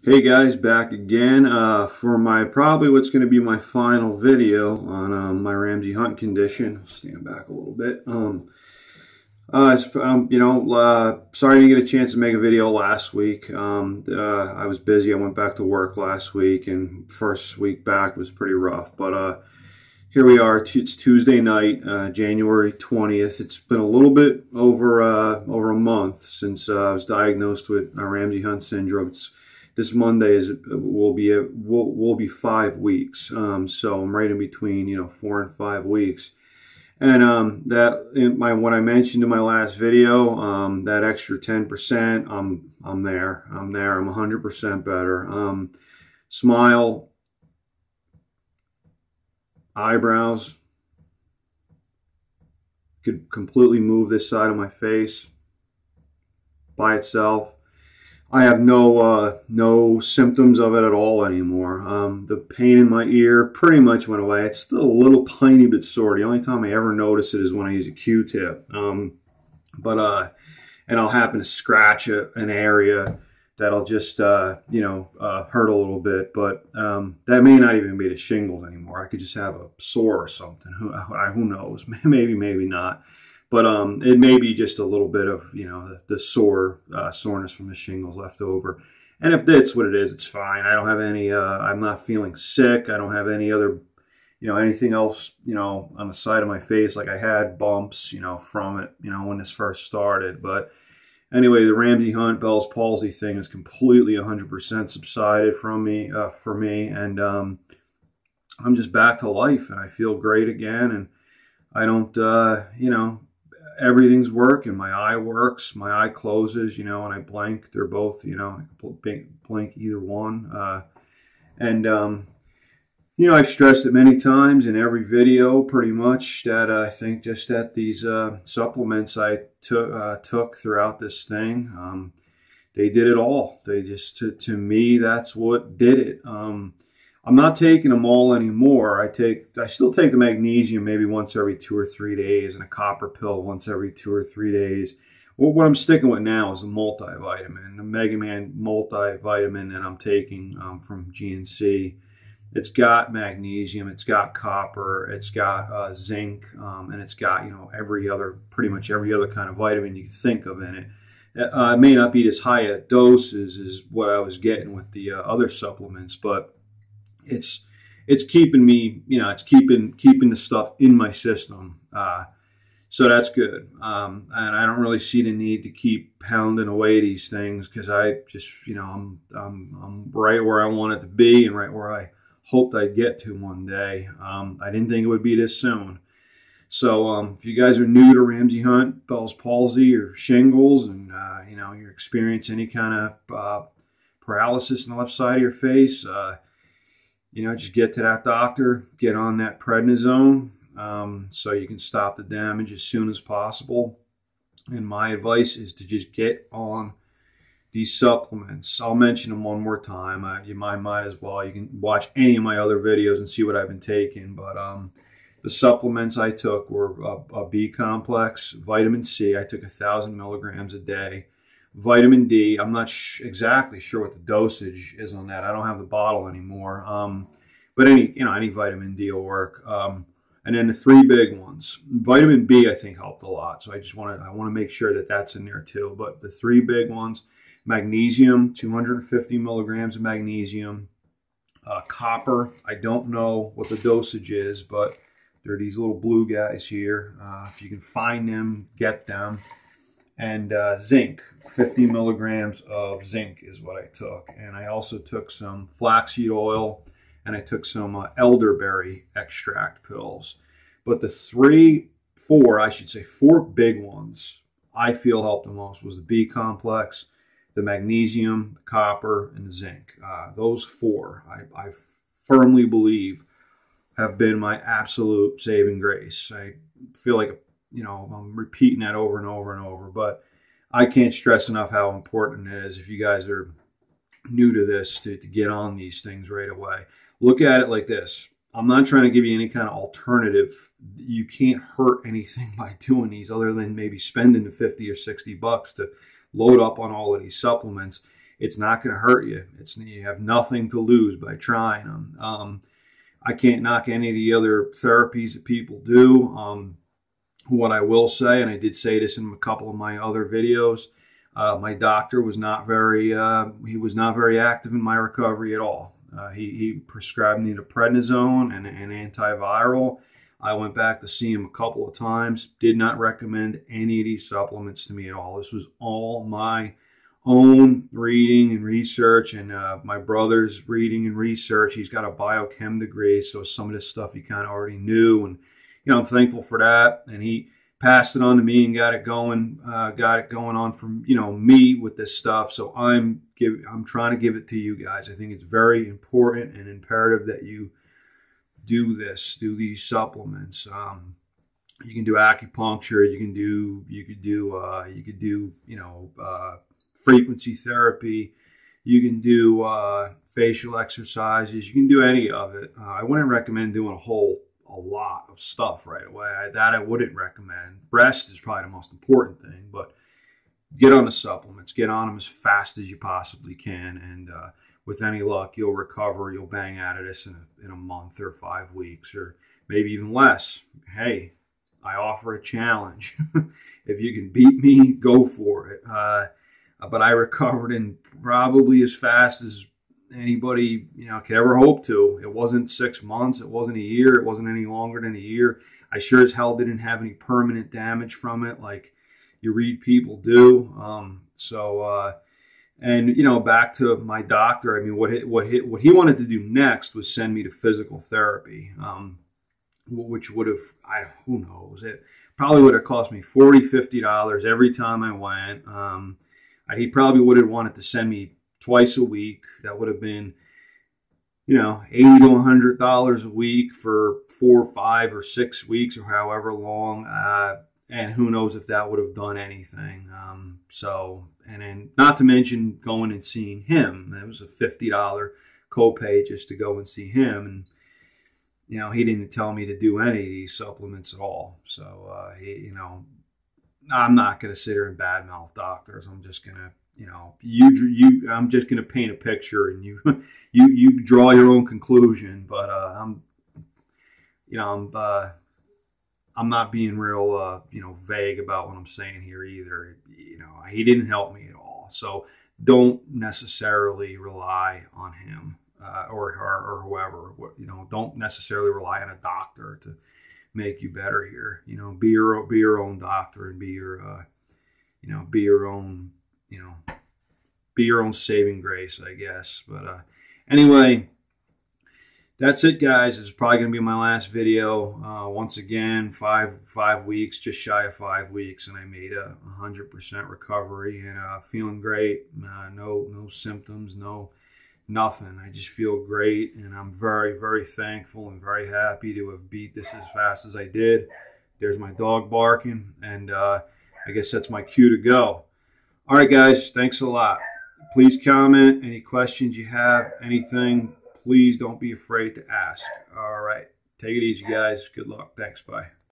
Hey guys, back again for probably what's going to be my final video on my Ramsay Hunt condition. I'll stand back a little bit. Sorry I didn't get a chance to make a video last week. I was busy. I went back to work last week, and first week back was pretty rough. But here we are. It's Tuesday night, January 20th. It's been a little bit over a month since I was diagnosed with Ramsay Hunt syndrome. This Monday will be 5 weeks, so I'm right in between 4 and 5 weeks, and what I mentioned in my last video, that extra 10%, I'm there, I'm 100% better. Smile, eyebrows, could completely move this side of my face by itself. I have no symptoms of it at all anymore. The pain in my ear pretty much went away. It's still a little tiny bit sore. The only time I ever notice it is when I use a Q-tip. And I'll happen to scratch an area that'll just hurt a little bit. But that may not even be the shingles anymore. I could just have a sore or something. Who knows? Maybe not. But it may be just a little bit of, the soreness from the shingles left over. And if that's what it is, it's fine. I don't have any, I'm not feeling sick. I don't have any other, anything else, on the side of my face. Like I had bumps, from it, when this first started. But anyway, the Ramsay Hunt Bell's palsy thing is completely 100% subsided for me. And I'm just back to life, and I feel great again. And I don't, everything's working. My eye works. My eye closes, and I blink. They're both, I can blink either one. I've stressed it many times in every video pretty much that I think just that these supplements I took throughout this thing, they did it all. They just, to me, that's what did it. I'm not taking them all anymore. I still take the magnesium maybe once every 2 or 3 days, and a copper pill once every 2 or 3 days. Well, what I'm sticking with now is a multivitamin, the Mega Man multivitamin that I'm taking from GNC. It's got magnesium, it's got copper, it's got zinc, and it's got pretty much every other kind of vitamin you can think of in it. It may not be as high a doses as what I was getting with the other supplements, but it's keeping me, it's keeping the stuff in my system. So that's good. And I don't really see the need to keep pounding away these things, because I just, I'm right where I wanted to be and right where I hoped I'd get to one day. I didn't think it would be this soon. So if you guys are new to Ramsay Hunt Bell's palsy or shingles, and you're experiencing any kind of paralysis in the left side of your face, just get to that doctor, get on that prednisone, so you can stop the damage as soon as possible. And my advice is to just get on these supplements. I'll mention them one more time. You might as well. You can watch any of my other videos and see what I've been taking. But the supplements I took were a B complex, vitamin C. I took 1,000 milligrams a day. Vitamin D, I'm not exactly sure what the dosage is on that. I don't have the bottle anymore. But any vitamin D will work. And then the 3 big ones. Vitamin B, I think, helped a lot. So I want to make sure that that's in there too. But the 3 big ones: magnesium, 250 milligrams of magnesium. Copper, I don't know what the dosage is, but there are these little blue guys here. If you can find them, get them. And zinc, 50 milligrams of zinc is what I took. And I also took some flaxseed oil, and I took some elderberry extract pills. But the 4 big ones I feel helped the most was the B complex, the magnesium, the copper, and the zinc. Those 4, I firmly believe, have been my absolute saving grace. I feel like I'm repeating that over and over and over, but I can't stress enough how important it is, if you guys are new to this, to get on these things right away. Look at it like this. I'm not trying to give you any kind of alternative. You can't hurt anything by doing these, other than maybe spending the 50 or 60 bucks to load up on all of these supplements. It's not going to hurt you. You have nothing to lose by trying them. I can't knock any of the other therapies that people do. What I will say, and I did say this in a couple of my other videos, my doctor was not very active in my recovery at all. He prescribed me the prednisone and an antiviral. I went back to see him a couple of times, did not recommend any of these supplements to me at all. This was all my own reading and research, and my brother's reading and research. He's got a biochem degree, so some of this stuff he kind of already knew, and I'm thankful for that. And he passed it on to me and got it going on from me with this stuff. So I'm trying to give it to you guys. I think it's very important and imperative that you do these supplements. You can do acupuncture. You could do frequency therapy. You can do facial exercises. You can do any of it. I wouldn't recommend doing a lot of stuff right away. I wouldn't recommend. Rest is probably the most important thing, but get on the supplements. Get on them as fast as you possibly can, and with any luck, you'll recover. You'll bang out of this in a month or 5 weeks, or maybe even less. Hey, I offer a challenge. If you can beat me, go for it. But I recovered in probably as fast as anybody could ever hope to. It wasn't 6 months. It wasn't a year. It wasn't any longer than a year. I sure as hell didn't have any permanent damage from it like you read people do. And back to my doctor. I mean, what he wanted to do next was send me to physical therapy, which would have, who knows, it probably would have cost me $40, $50 every time I went. He probably would have wanted to send me twice a week. That would have been, $80 to $100 a week for 4, 5, or 6 weeks, or however long. And who knows if that would have done anything. And then not to mention going and seeing him. That was a $50 copay just to go and see him. And, he didn't tell me to do any of these supplements at all. So, I'm not going to sit here and badmouth doctors. I'm just going to, I'm just going to paint a picture, and you draw your own conclusion. But I'm not being real, vague about what I'm saying here either. He didn't help me at all. So don't necessarily rely on him or whoever. Don't necessarily rely on a doctor to make you better here. Be your own doctor, and be your own saving grace, I guess. But anyway, that's it, guys. It's probably going to be my last video. Once again, 5 weeks, just shy of 5 weeks, and I made a 100% recovery, and feeling great. No symptoms, nothing. I just feel great, and I'm very, very thankful and very happy to have beat this as fast as I did. There's my dog barking, and I guess that's my cue to go. All right, guys, thanks a lot. Please comment any questions you have, anything. Please don't be afraid to ask. All right, take it easy, guys. Good luck. Thanks. Bye.